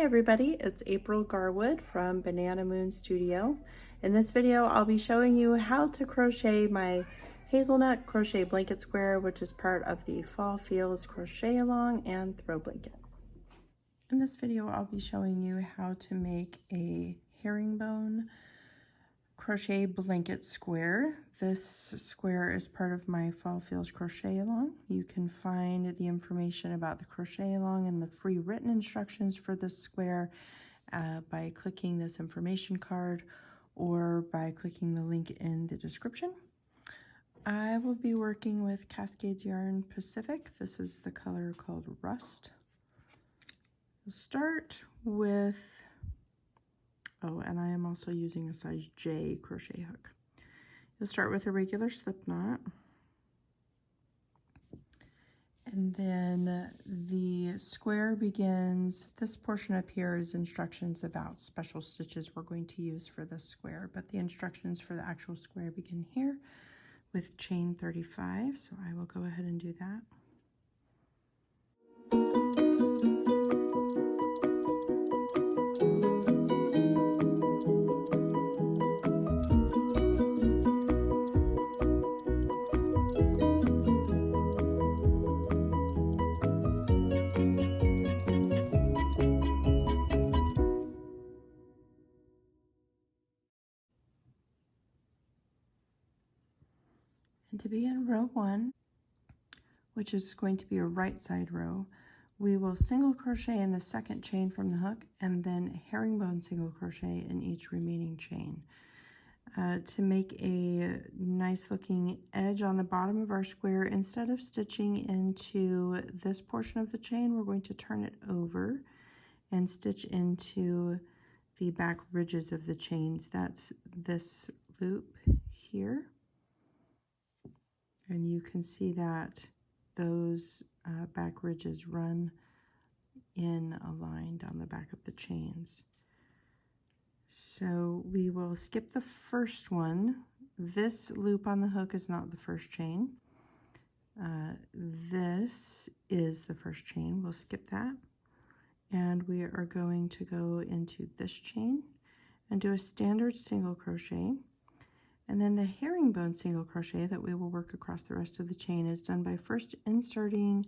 everybody, it's April Garwood from Banana Moon Studio. In this video, I'll be showing you how to crochet my hazelnut crochet blanket square, which is part of the Fall Feels Crochet Along and Throw Blanket. In this video, I'll be showing you how to make a herringbone crochet blanket square. This square is part of my Fall Feels Crochet Along. You can find the information about the crochet along and the free written instructions for this square by clicking this information card or by clicking the link in the description. I will be working with Cascades Yarn Pacific. This is the color called Rust. We'll start with and I am also using a size J crochet hook. You'll start with a regular slip knot. And then the square begins, this portion up here is instructions about special stitches we're going to use for this square, but the instructions for the actual square begin here with chain 35. So I will go ahead and do that. And to begin row 1, which is going to be a right side row, we will single crochet in the second chain from the hook and then herringbone single crochet in each remaining chain. To make a nice looking edge on the bottom of our square, instead of stitching into this portion of the chain, we're going to turn it over and stitch into the back ridges of the chains. That's this loop here. And you can see that those back ridges run in a line down the back of the chains. So we will skip the first one. This loop on the hook is not the first chain. This is the first chain. We'll skip that. And we are going to go into this chain and do a standard single crochet. And then the herringbone single crochet that we will work across the rest of the chain is done by first inserting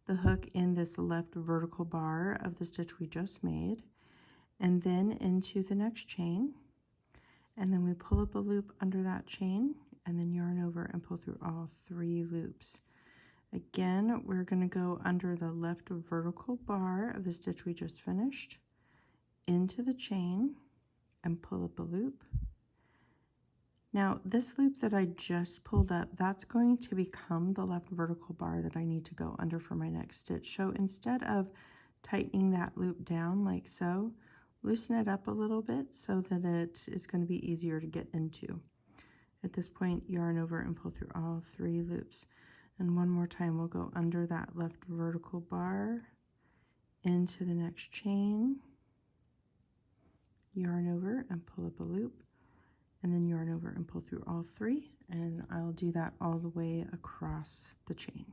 the hook in this left vertical bar of the stitch we just made, and then into the next chain. And then we pull up a loop under that chain and then yarn over and pull through all 3 loops. Again, we're going to go under the left vertical bar of the stitch we just finished, into the chain, and pull up a loop. Now, this loop that I just pulled up, that's going to become the left vertical bar that I need to go under for my next stitch. So instead of tightening that loop down like so, loosen it up a little bit so that it is going to be easier to get into. At this point, yarn over and pull through all 3 loops. And one more time, we'll go under that left vertical bar, into the next chain, yarn over and pull up a loop, and then yarn over and pull through all 3, and I'll do that all the way across the chain.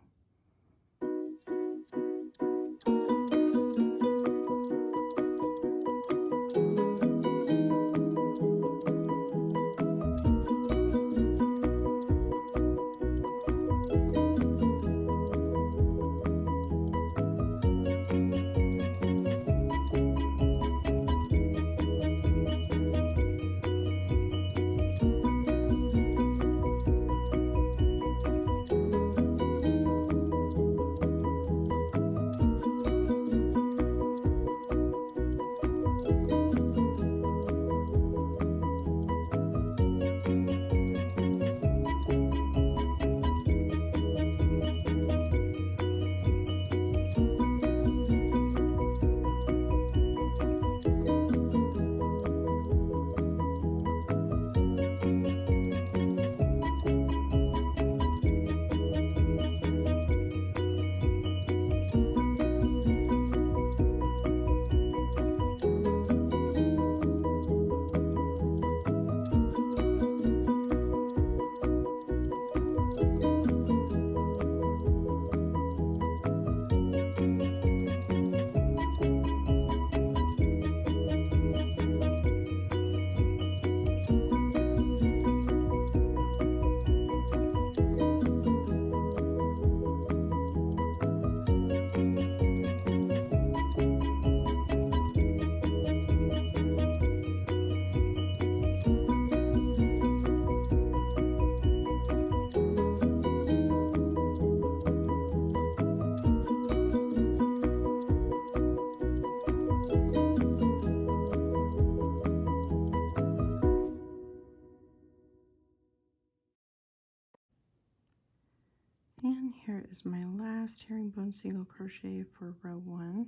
is my last herringbone single crochet for row 1.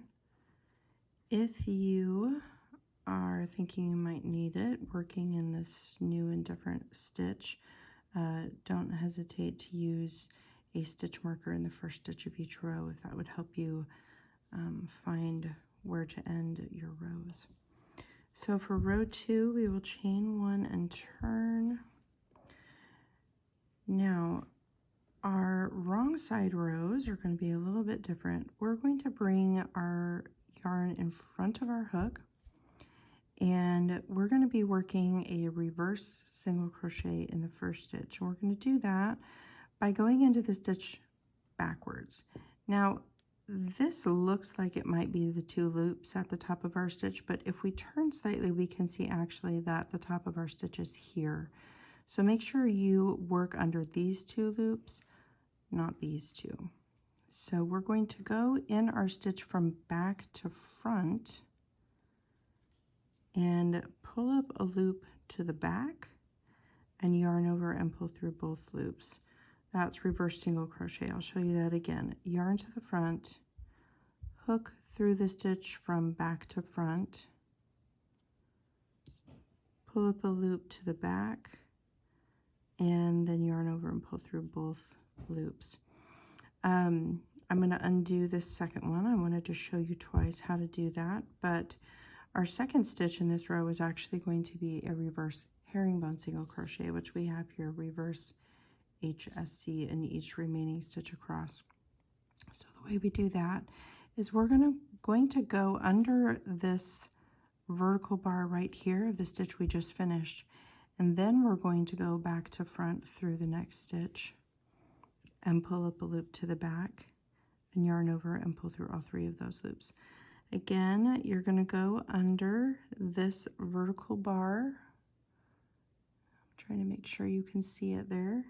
If you are thinking you might need it working in this new and different stitch, don't hesitate to use a stitch marker in the first stitch of each row if that would help you find where to end your rows. So for row 2, we will chain 1 and turn. Now, our wrong side rows are going to be a little bit different. We're going to bring our yarn in front of our hook, and we're going to be working a reverse single crochet in the first stitch. And we're going to do that by going into the stitch backwards. Now, this looks like it might be the 2 loops at the top of our stitch, but if we turn slightly, we can see actually that the top of our stitch is here. So make sure you work under these 2 loops, not these 2. So we're going to go in our stitch from back to front and pull up a loop to the back and yarn over and pull through both loops. That's reverse single crochet. I'll show you that again. Yarn to the front, hook through the stitch from back to front, pull up a loop to the back, and then yarn over and pull through both loops. I'm going to undo this second one. I wanted to show you twice how to do that, but our second stitch in this row is actually going to be a reverse herringbone single crochet, which we have here, reverse HSC in each remaining stitch across. So the way we do that is we're going to go under this vertical bar right here of the stitch we just finished, and then we're going to go back to front through the next stitch and pull up a loop to the back and yarn over and pull through all 3 of those loops. Again, you're going to go under this vertical bar. I'm trying to make sure you can see it there.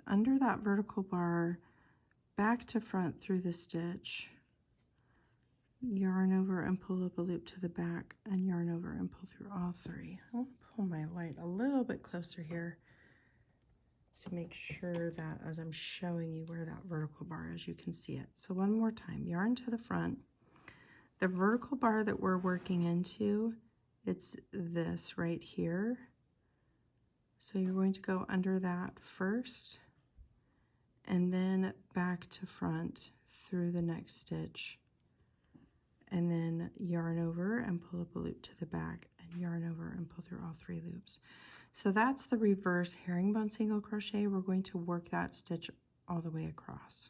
Under that vertical bar, back to front through the stitch, yarn over and pull up a loop to the back and yarn over and pull through all 3. I'll pull my light a little bit closer here to make sure that as I'm showing you where that vertical bar is, you can see it. So one more time, yarn to the front. The vertical bar that we're working into, it's this right here. So you're going to go under that first and then back to front through the next stitch, and then yarn over and pull up a loop to the back and yarn over and pull through all 3 loops. So that's the reverse herringbone single crochet. We're going to work that stitch all the way across.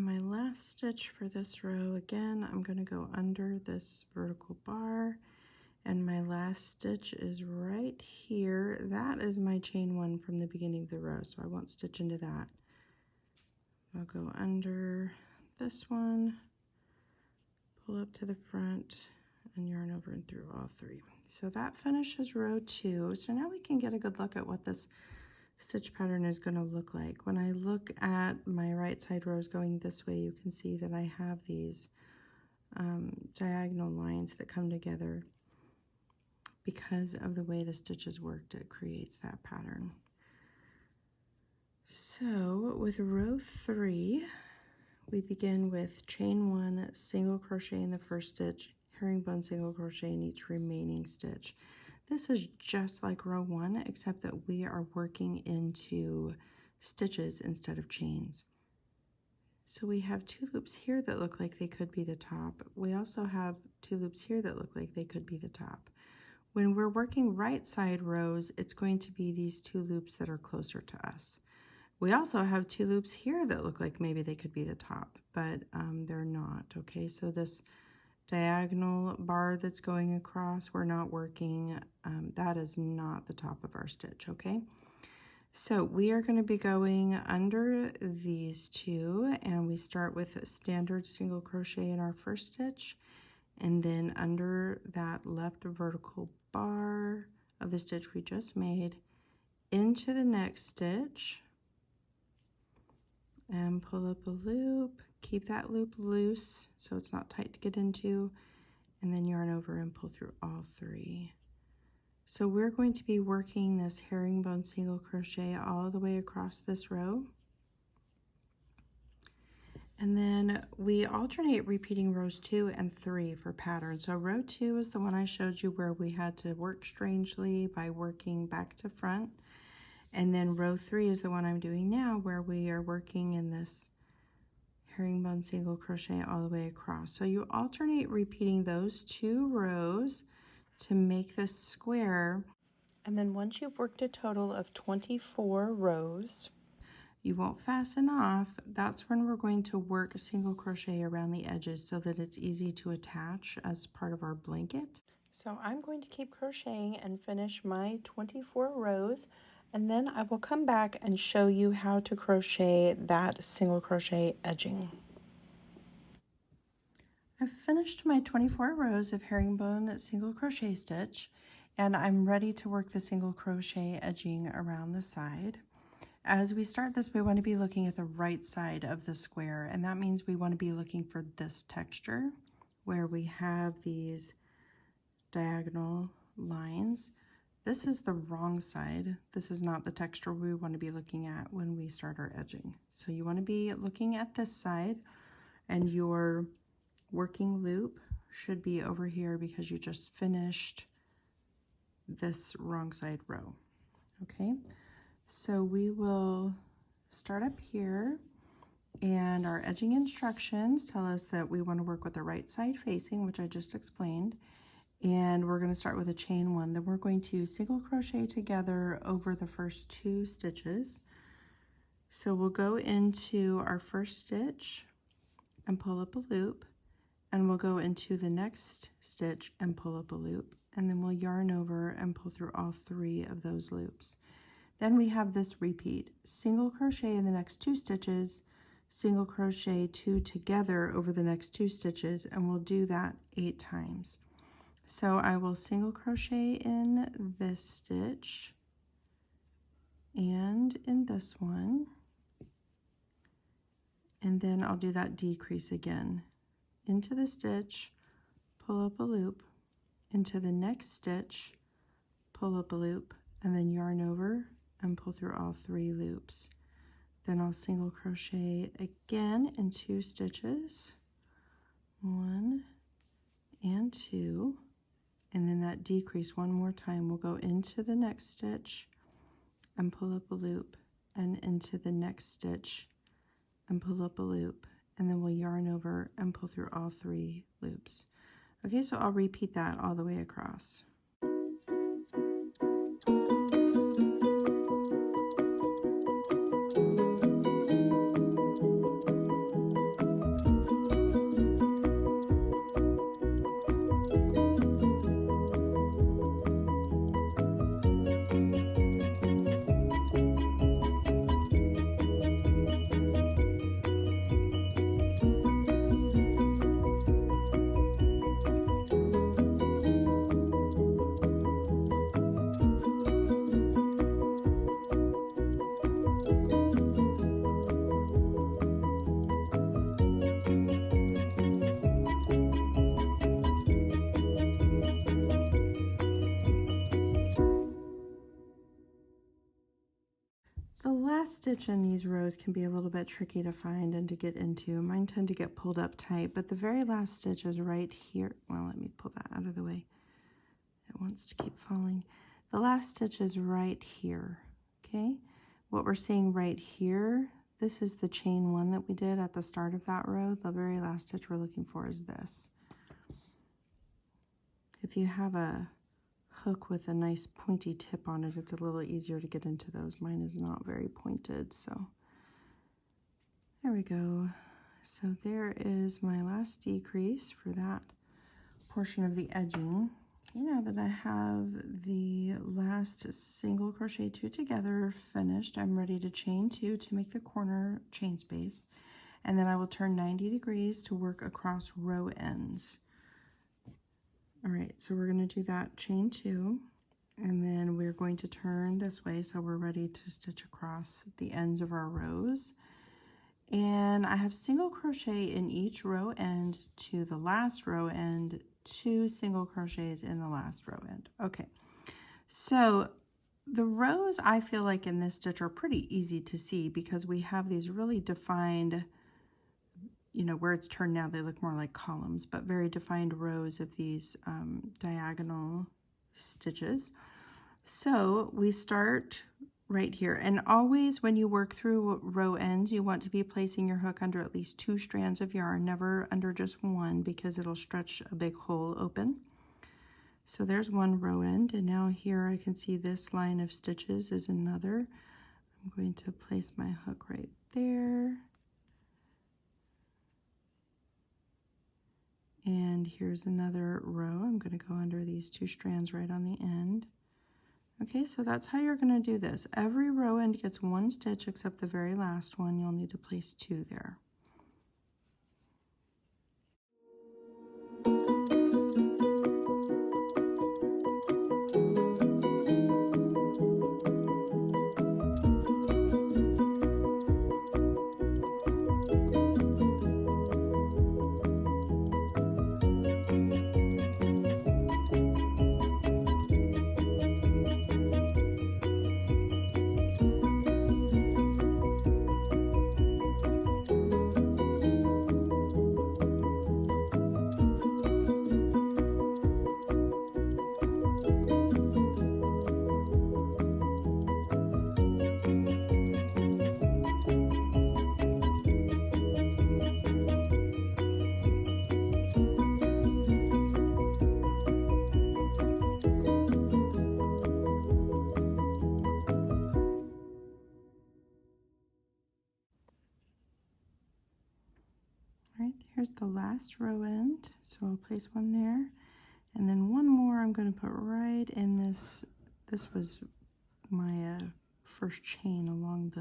my last stitch for this row, again, I'm going to go under this vertical bar, and my last stitch is right here. That is my chain one from the beginning of the row, so I won't stitch into that. I'll go under this one, pull up to the front, and yarn over and through all three. So that finishes row 2. So now we can get a good look at what this stitch pattern is going to look like. When I look at my right side rows going this way, you can see that I have these diagonal lines that come together. Because of the way the stitches worked, it creates that pattern. So with row 3, we begin with chain 1, single crochet in the first stitch, herringbone single crochet in each remaining stitch. This is just like row 1, except that we are working into stitches instead of chains. So we have 2 loops here that look like they could be the top. We also have 2 loops here that look like they could be the top. When we're working right side rows, it's going to be these 2 loops that are closer to us. We also have 2 loops here that look like maybe they could be the top, but they're not, okay? So this diagonal bar that's going across, we're not working, that is not the top of our stitch, okay? So we are going to be going under these 2, and we start with a standard single crochet in our first stitch, and then under that left vertical bar of the stitch we just made, into the next stitch, and pull up a loop. Keep that loop loose so it's not tight to get into, and then yarn over and pull through all 3. So we're going to be working this herringbone single crochet all the way across this row. And then we alternate repeating rows 2 and 3 for pattern. So row 2 is the one I showed you where we had to work strangely by working back to front. And then row 3 is the one I'm doing now, where we are working in this herringbone single crochet all the way across. So you alternate repeating those 2 rows to make this square. And then once you've worked a total of 24 rows, you won't fasten off. That's when we're going to work a single crochet around the edges so that it's easy to attach as part of our blanket. So I'm going to keep crocheting and finish my 24 rows, and then I will come back and show you how to crochet that single crochet edging. I've finished my 24 rows of herringbone single crochet stitch, and I'm ready to work the single crochet edging around the side. As we start this, we want to be looking at the right side of the square, and that means we want to be looking for this texture where we have these diagonal lines. This is the wrong side. This is not the texture we want to be looking at when we start our edging. So you want to be looking at this side, and your working loop should be over here because you just finished this wrong side row. Okay, so we will start up here, and our edging instructions tell us that we want to work with the right side facing, which I just explained. And we're going to start with a chain 1. Then we're going to single crochet together over the first 2 stitches. So we'll go into our first stitch and pull up a loop, and we'll go into the next stitch and pull up a loop, and then we'll yarn over and pull through all 3 of those loops. Then we have this repeat: single crochet in the next 2 stitches, single crochet 2 together over the next 2 stitches, and we'll do that 8 times. So I will single crochet in this stitch and in this one, and then I'll do that decrease again. Into the stitch, pull up a loop, into the next stitch, pull up a loop, and then yarn over and pull through all 3 loops. Then I'll single crochet again in 2 stitches, 1 and 2, and then that decrease one more time. We'll go into the next stitch and pull up a loop, and into the next stitch and pull up a loop, and then we'll yarn over and pull through all 3 loops. Okay, so I'll repeat that all the way across. last stitch in these rows can be a little bit tricky to find and to get into. Mine tend to get pulled up tight, but the very last stitch is right here. Well, let me pull that out of the way. It wants to keep falling. The last stitch is right here, okay? What we're seeing right here, this is the chain 1 that we did at the start of that row. The very last stitch we're looking for is this. If you have a hook with a nice pointy tip on it, it's a little easier to get into those. Mine is not very pointed, so there we go. So there is my last decrease for that portion of the edging. Okay, now that I have the last single crochet 2 together finished, I'm ready to chain 2 to make the corner chain space, and then I will turn 90 degrees to work across row ends. All right, so we're going to do that chain 2, and then we're going to turn this way so we're ready to stitch across the ends of our rows. And I have single crochet in each row end to the last row end, 2 single crochets in the last row end. Okay, so the rows I feel like in this stitch are pretty easy to see because we have these really defined, you know, where it's turned now they look more like columns, but very defined rows of these diagonal stitches. So we start right here, and always when you work through row ends you want to be placing your hook under at least 2 strands of yarn, never under just one, because it'll stretch a big hole open. So there's one row end, and now here I can see this line of stitches is another. I'm going to place my hook right there, and here's another row. I'm going to go under these 2 strands right on the end. Okay, so that's how you're going to do this. Every row end gets 1 stitch except the very last one. You'll need to place 2 there. Here's the last row end, so I'll place one there, and then one more I'm going to put right in this. This was my first chain along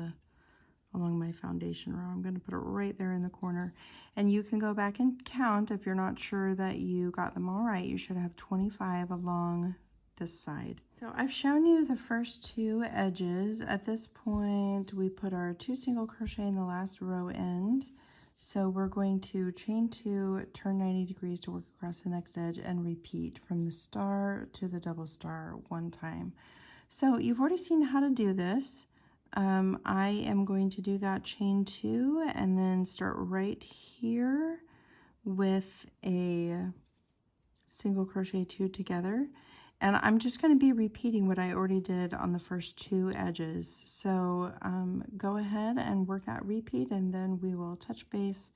my foundation row. I'm going to put it right there in the corner, and you can go back and count if you're not sure that you got them all right. You should have 25 along this side. So I've shown you the first 2 edges. At this point we put our 2 single crochet in the last row end. So we're going to chain 2, turn 90 degrees to work across the next edge, and repeat from the star to the double star 1 time. So you've already seen how to do this. I am going to do that chain 2 and then start right here with a single crochet 2 together. And I'm just going to be repeating what I already did on the first 2 edges. So go ahead and work that repeat, and then we will touch base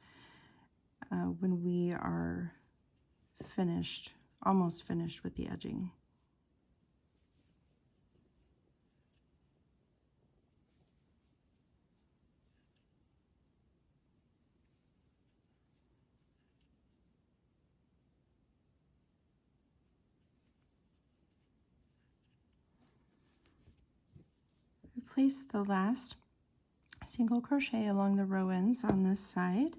when we are finished, almost finished with the edging. Place the last single crochet along the row ends on this side,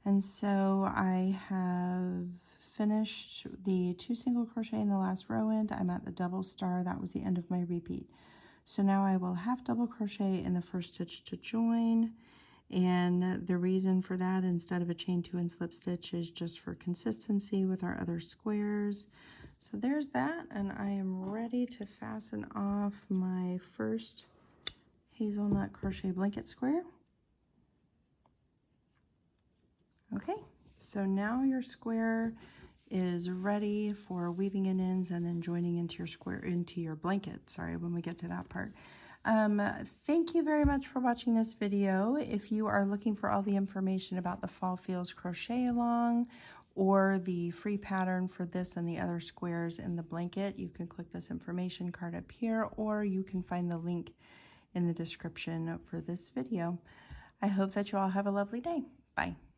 and so I have finished the 2 single crochet in the last row end. I'm at the double star. That was the end of my repeat. So now I will half double crochet in the first stitch to join, and the reason for that, instead of a chain 2 and slip stitch, is just for consistency with our other squares. So there's that, and I am ready to fasten off my first hazelnut crochet blanket square. Okay, so now your square is ready for weaving in ends and then joining into your square, into your blanket, sorry, when we get to that part. Thank you very much for watching this video. If you are looking for all the information about the Fall Feels Crochet Along or the free pattern for this and the other squares in the blanket, you can click this information card up here, or you can find the link in the description for this video. I hope that you all have a lovely day. Bye.